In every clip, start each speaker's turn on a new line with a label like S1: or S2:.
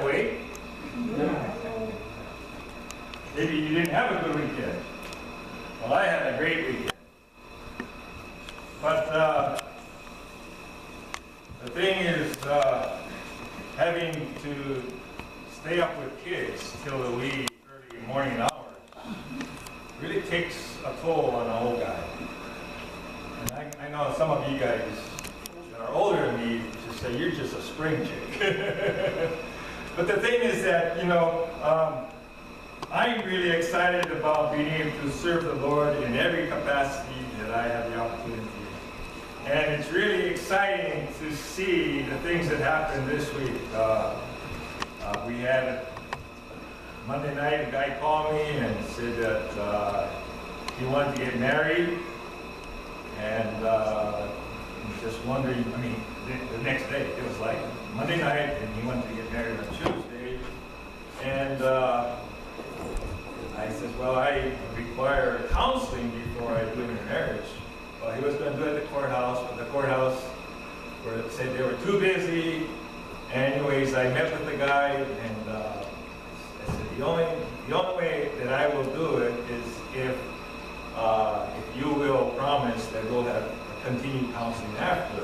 S1: way. Maybe you didn't have a good weekend. Well, I had a great weekend. But the thing is, having to stay up with kids till the wee early morning hours really takes a toll on an old guy. And I know some of you guys that are older than me just say, you're just a spring chick. But the thing is that, you know, I'm really excited about being able to serve the Lord in every capacity that I have the opportunity. And it's really exciting to see the things that happened this week. We had Monday night, a guy called me and said that he wanted to get married. And I'm just wondering, I mean, the next day, it was like Monday night, and he wanted to get married on Tuesday. And I said, well, I require counseling before I do any marriage. Well, he was going to do it at the courthouse, but the courthouse said they were too busy. Anyways, I met with the guy, and I said, the only way that I will do it is if you will promise that we'll have continued counseling after.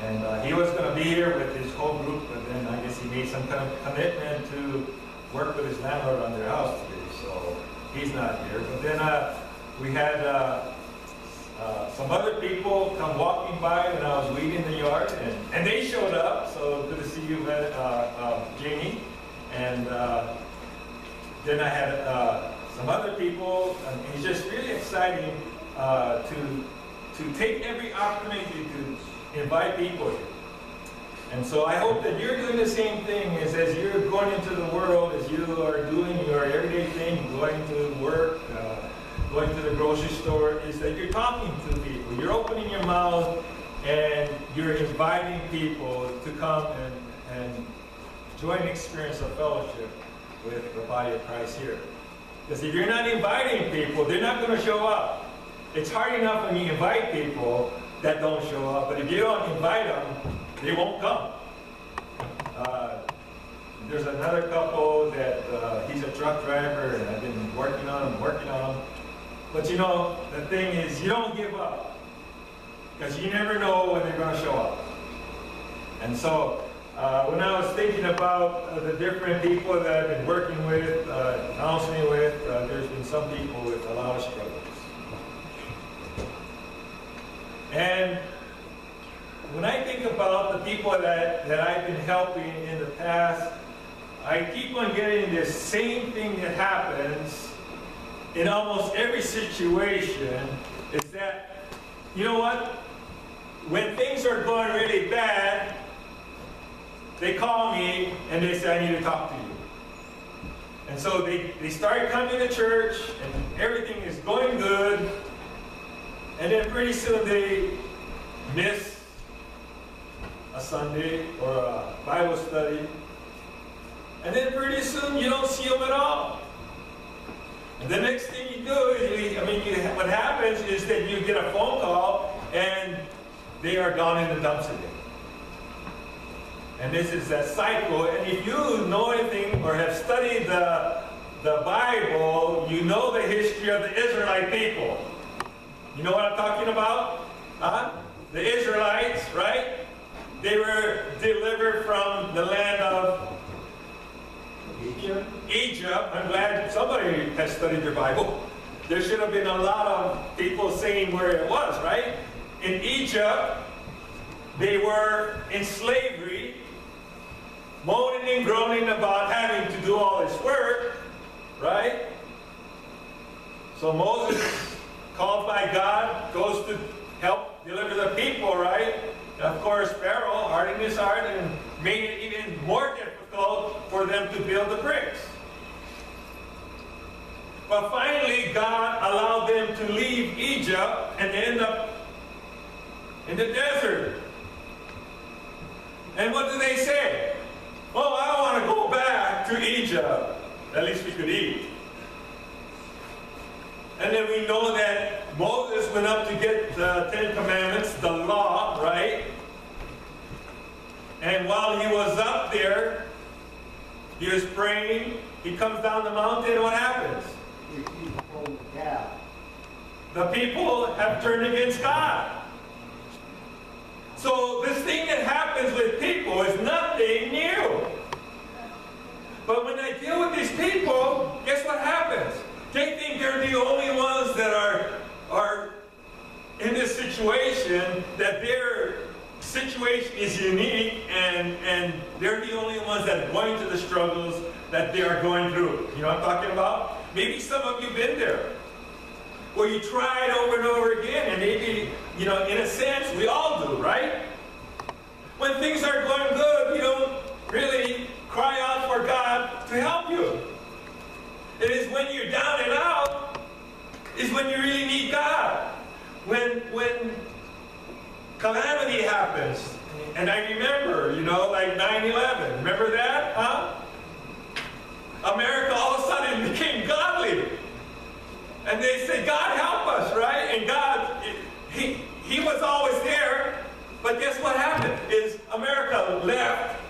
S1: And he was going to be here with his whole group, but then I guess he made some kind of commitment to work with his landlord on their house today, so he's not here. But then we had some other people come walking by when I was weeding the yard, and they showed up, so good to see you, Jamie. And then I had some other people, and it's just really exciting to take every opportunity to invite people here. And so I hope that you're doing the same thing as you're going into the world, as you are doing your everyday thing, going to work, going to the grocery store, is that you're talking to people. You're opening your mouth and you're inviting people to come and join the experience of fellowship with the body of Christ here. Because if you're not inviting people, they're not going to show up. It's hard enough when you invite people that don't show up, but if you don't invite them, they won't come. There's another couple that he's a truck driver, and I've been working on him. But you know, the thing is, you don't give up, because you never know when they're going to show up. And so, when I was thinking about the different people that I've been working with, counseling with, there's been some people with a lot of struggles. And when I think about the people that I've been helping in the past, I keep on getting this same thing that happens in almost every situation, is that, you know what? When things are going really bad, they call me and they say, I need to talk to you. And so they start coming to church and everything is going good, and then pretty soon they miss a Sunday or a Bible study, and then pretty soon you don't see them at all. And the next thing you do is, what happens is that you get a phone call and they are gone in the dumps again. And this is that cycle. And if you know anything or have studied the Bible, you know the history of the Israelite people. You know what I'm talking about? The Israelites, right? They were delivered from the land of Egypt. I'm glad somebody has studied their Bible. There should have been a lot of people saying where it was, right? In Egypt, they were in slavery, moaning and groaning about having to do all this work, right? So Moses, called by God, goes to help deliver the people, right? And of course, Pharaoh hardened his heart and made it even more difficult for them to build the bricks. But finally, God allowed them to leave Egypt and end up in the desert. And what do they say? Oh, I want to go back to Egypt. At least we could eat. And then we know that Moses went up to get the Ten Commandments, the law, right? And while he was up there, He was praying. He comes down the mountain, and what happens? The people have turned against God. So this thing that happens with people is nothing new. But when I deal with these people, guess what happens? They think they're the only ones that are in this situation, that their situation is unique, and they're the only ones that are going through the struggles that they are going through. You know what I'm talking about? Maybe some of you have been there, where you try it over and over again, and maybe, you know, in a sense, we all do, right? When things are going good, you don't really cry out for God to help you. It is when you're down and out, is when you really need God. When calamity happens, and I remember, you know, like 9/11, remember that, huh? America all of a sudden became godly. And they said, God help us, right? And God, He was always there. But guess what happened? Is America left,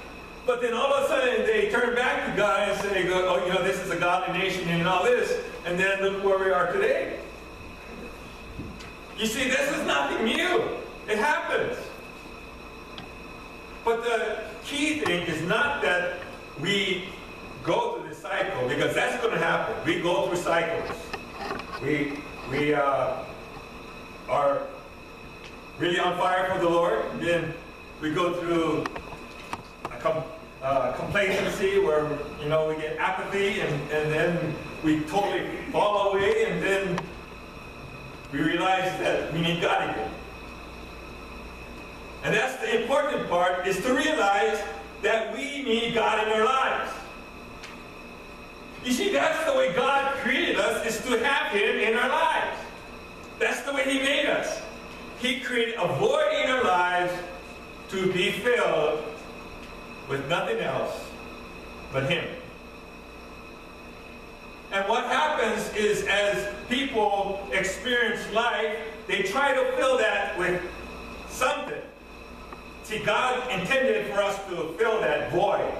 S1: but then all of a sudden they turn back to God and say, oh, you know, this is a godly nation and all this. And then look where we are today. You see, this is nothing new. It happens. But the key thing is not that we go through this cycle, because that's going to happen. We go through cycles. We are really on fire for the Lord, and then we go through a complacency where, you know, we get apathy, and then we totally fall away, and then we realize that we need God again. And that's the important part, is to realize that we need God in our lives. You see, that's the way God created us, is to have Him in our lives. That's the way He made us. He created a void in our lives to be filled with nothing else but Him. And what happens is, as people experience life, they try to fill that with something. See, God intended for us to fill that void.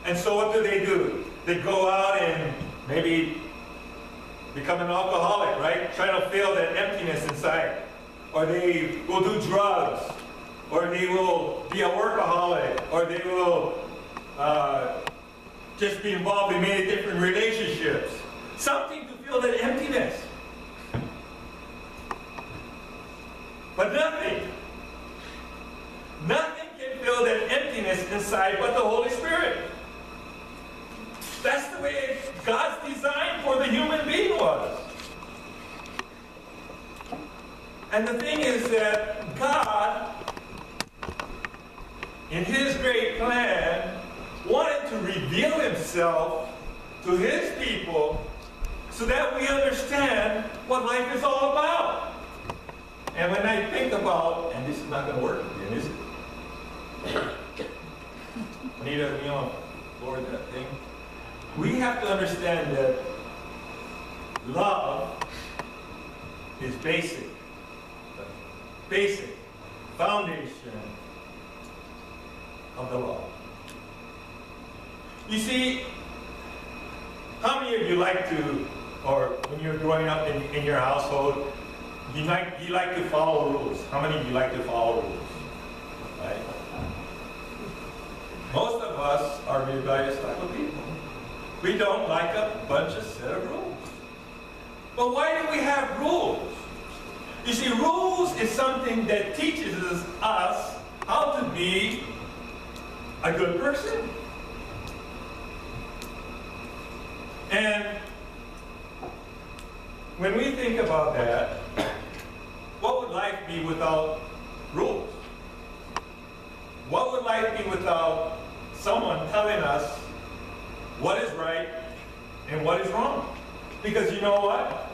S1: And so what do? They go out and maybe become an alcoholic, right? Trying to fill that emptiness inside. Or they will do drugs. Or they will be a workaholic. Or they will just be involved in many different relationships. Something to fill that emptiness. But nothing can fill that emptiness inside but the Holy Spirit. That's the way God's design for the human being was. And the thing is that God, in His great plan, wanted to reveal Himself to His people so that we understand what life is all about. And when I think about, and this is not going to work again, is it? Anita, you know, Lord, that thing. We have to understand that love is basic. The basic foundation of the law. You see, how many of you like to, or when you're growing up in your household, you like to follow rules? How many of you like to follow rules? Right? Most of us are rebellious type of people. We don't like a bunch of set of rules. But why do we have rules? You see, rules is something that teaches us how to be a good person. And when we think about that, what would life be without rules? What would life be without someone telling us what is right and what is wrong? Because you know what?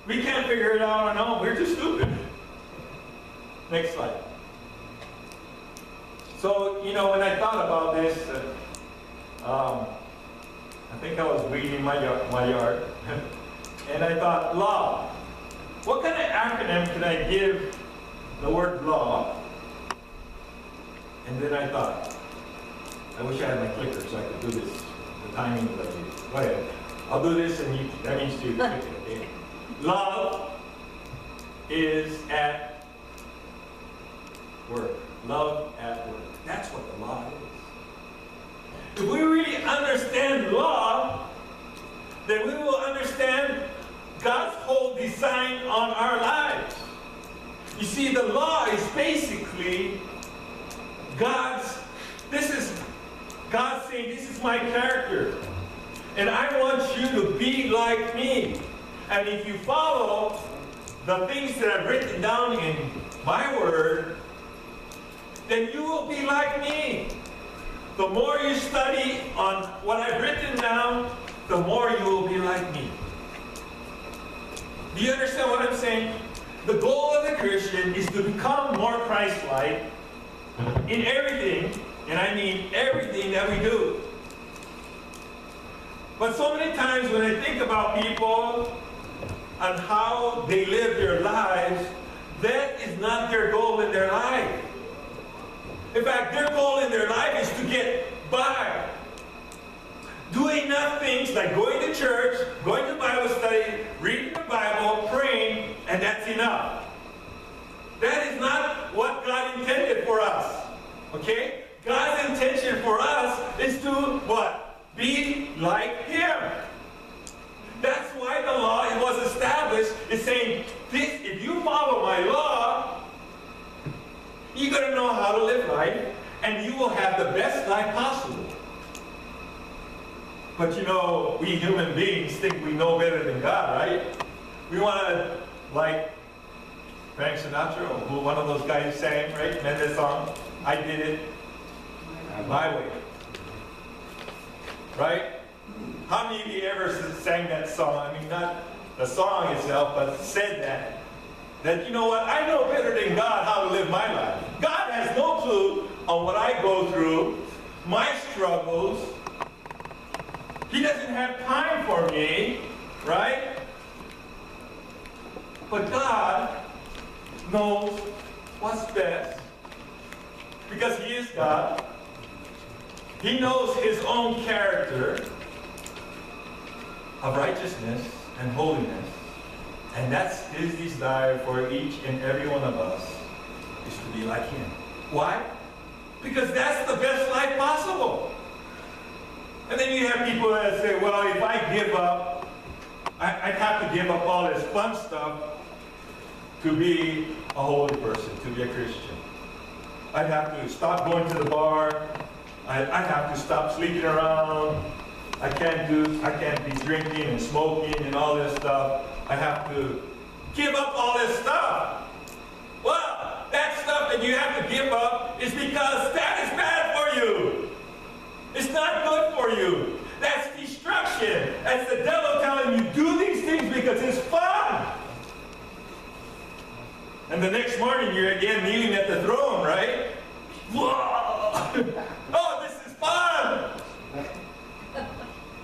S1: We can't figure it out on our own. We're too stupid. Next slide. So, you know, when I thought about this, I think I was weeding my yard. And I thought, law. What kind of acronym can I give the word law? And then I thought, I wish I had my clicker so I could do this. The timing of it. Go ahead. I'll do this and that means you click it, okay? Love is at work. Love at work. That's what the law is. If we really understand law, then we will understand God's whole design on our lives. You see, the law is basically God saying, this is my character. And I want you to be like me. And if you follow the things that I've written down in my word, then you will be like me. The more you study on what I've written down, the more you will be like me. Do you understand what I'm saying? The goal of the Christian is to become more Christ-like in everything, and I mean everything that we do. But so many times when I think about people and how they live their lives, that is not their goal in their life. In fact, their goal in their life is to get by. Doing enough things like going to church, going to Bible study, reading the Bible, praying, and that's enough. That is not what God intended for us. Okay? God's intention for us is to what? Be like Him. That's why the law was established. It's saying, this, if you follow my law, you're going to know how to live life, and you will have the best life possible. But you know, we human beings think we know better than God, right? We want to, like Frank Sinatra, who one of those guys sang, right? Remember that song? I did it my way. Right? How many of you ever sang that song? I mean, not the song itself, but said that. That, you know what, I know better than God how to live my life. God has no clue on what I go through, my struggles. He doesn't have time for me, right? But God knows what's best because He is God. He knows His own character of righteousness and holiness. And that's His desire for each and every one of us, is to be like Him. Why? Because that's the best life possible. And then you have people that say, well, if I give up, I'd have to give up all this fun stuff to be a holy person, to be a Christian. I'd have to stop going to the bar. I'd have to stop sleeping around. I can't be drinking and smoking and all this stuff. I have to give up all this stuff. Well, that stuff that you have to give up is because that is bad for you. It's not good for you. That's destruction. That's the devil telling you, do these things because it's fun. And the next morning, you're again kneeling at the throne, right? Whoa! Oh, this is fun!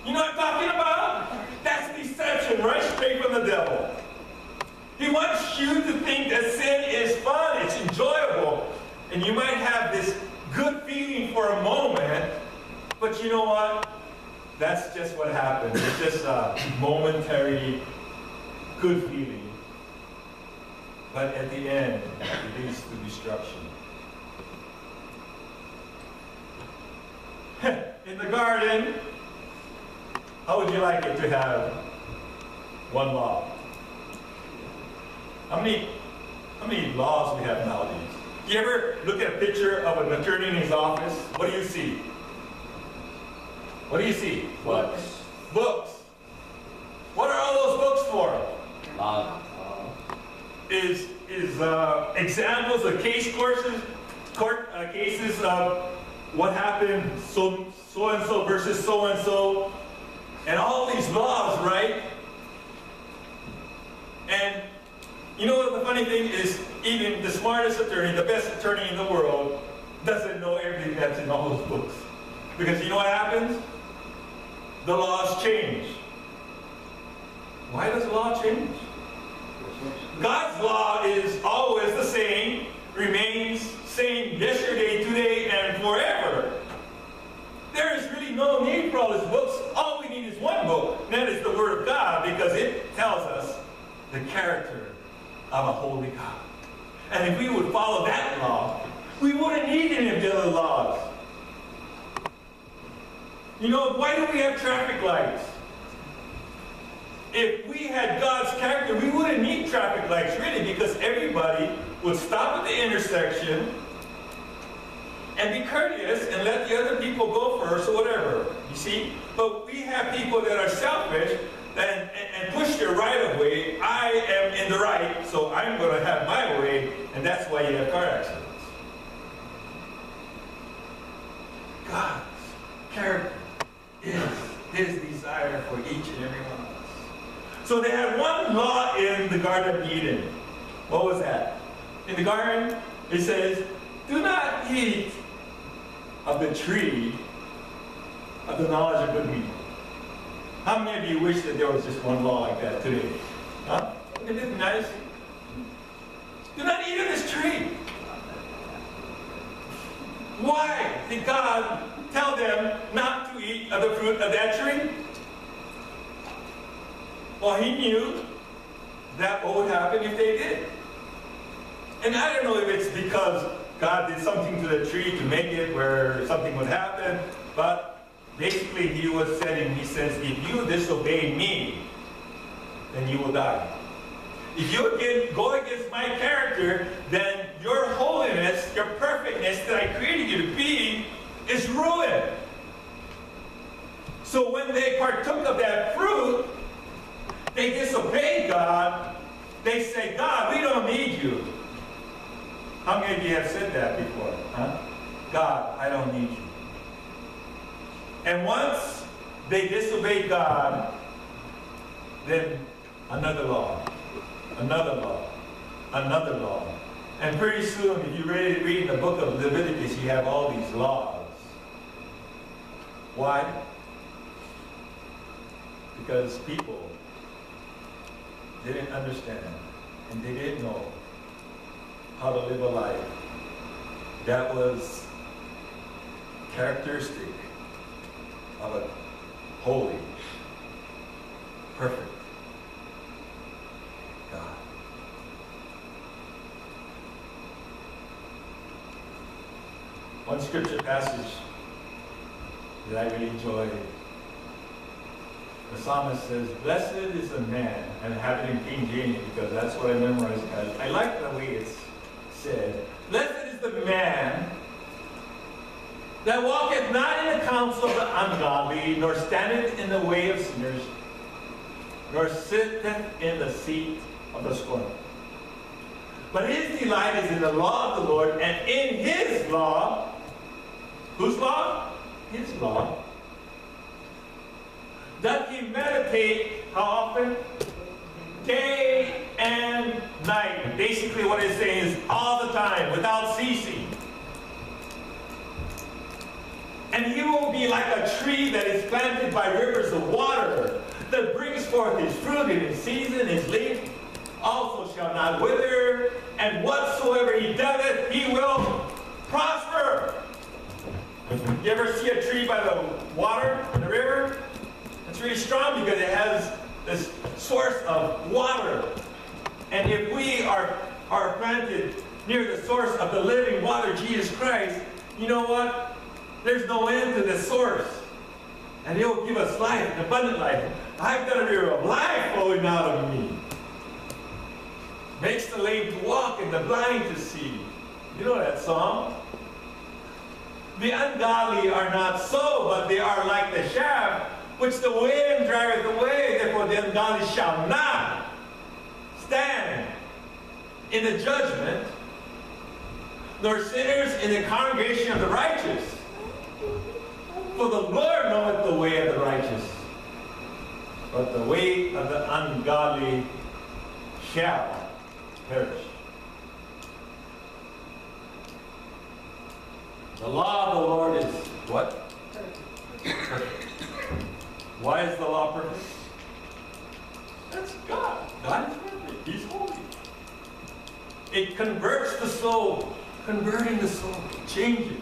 S1: You know what I'm talking about? That's deception, right straight from the devil. He wants you to think that sin is fun, it's enjoyable. And you might have this good feeling for a moment, but you know what? That's just what happens. It's just a momentary good feeling. But at the end, it leads to destruction. In the garden, how would you like it to have one law? How many laws we have nowadays? Do you ever look at a picture of an attorney in his office? What do you see? What do you see?
S2: Books.
S1: Books. What are all those books for? Is examples of court cases of what happened so and so versus so and so, and all these laws, right? And you know what the funny thing is, even the smartest attorney, the best attorney in the world, doesn't know everything that's in all those books. Because you know what happens? The laws change. Why does the law change? God's law is always the same, remains same yesterday, today, and forever. the character of a holy God. And if we would follow that law, we wouldn't need any of the other laws. You know, why do we have traffic lights? If we had God's character, we wouldn't need traffic lights, really, because everybody would stop at the intersection and be courteous and let the other people go first or whatever, you see? But we have people that are selfish and push their right of way. I am in the right, so I'm going to have my way, and that's why you have car accidents. God's character is his desire for each and every one of us. So they had one law in the Garden of Eden. What was that? In the garden, it says, do not eat of the tree of the knowledge of good and evil. How many of you wish that there was just one law like that today? Huh? Isn't it nice? Do not eat of this tree. Why did God tell them not to eat of the fruit of that tree? Well, he knew that what would happen if they did. And I don't know if it's because God did something to the tree to make it where something would happen, but basically he was saying, he says, if you disobey me, then you will die. If you again go against my character, then your holiness, your perfectness that I created you to be, is ruined. So when they partook of that fruit, they disobeyed God. They say, God, we don't need you. How many of you have said that before? Huh? God, I don't need you. And once they disobeyed God, then another law, another law, another law. And pretty soon, if you read the book of Leviticus, you have all these laws. Why? Because people didn't understand and they didn't know how to live a life that was characteristic of a holy, perfect God. One scripture passage that I really enjoy, the psalmist says, blessed is the man, and I have it in King James because that's what I memorized. I like the way it's said. Blessed is the man that walketh not in the counsel of the ungodly, nor standeth in the way of sinners, nor sitteth in the seat of the scornful. But his delight is in the law of the Lord, and in his law, whose law? His law. Doth he meditate, how often? Day and night. Basically what it's saying is all the time, without ceasing. And he will be like a tree that is planted by rivers of water, that brings forth his fruit in his season, his leaf also shall not wither, and whatsoever he doeth, he will prosper. You ever see a tree by the water, in the river? It's really strong because it has this source of water. And if we are planted near the source of the living water, Jesus Christ, you know what? There's no end to this source. And he'll give us life, an abundant life. I've got a river of life flowing out of me. Makes the lame to walk and the blind to see. You know that song? The ungodly are not so, but they are like the shaft which the wind driveth away. Therefore the ungodly shall not stand in the judgment, nor sinners in the congregation of the righteous. For the Lord knoweth the way of the righteous, but the way of the ungodly shall perish. The law of the Lord is what? Perfect. Why is the law perfect? That's God. God is perfect. He's holy. It converts the soul. Converting the soul changes.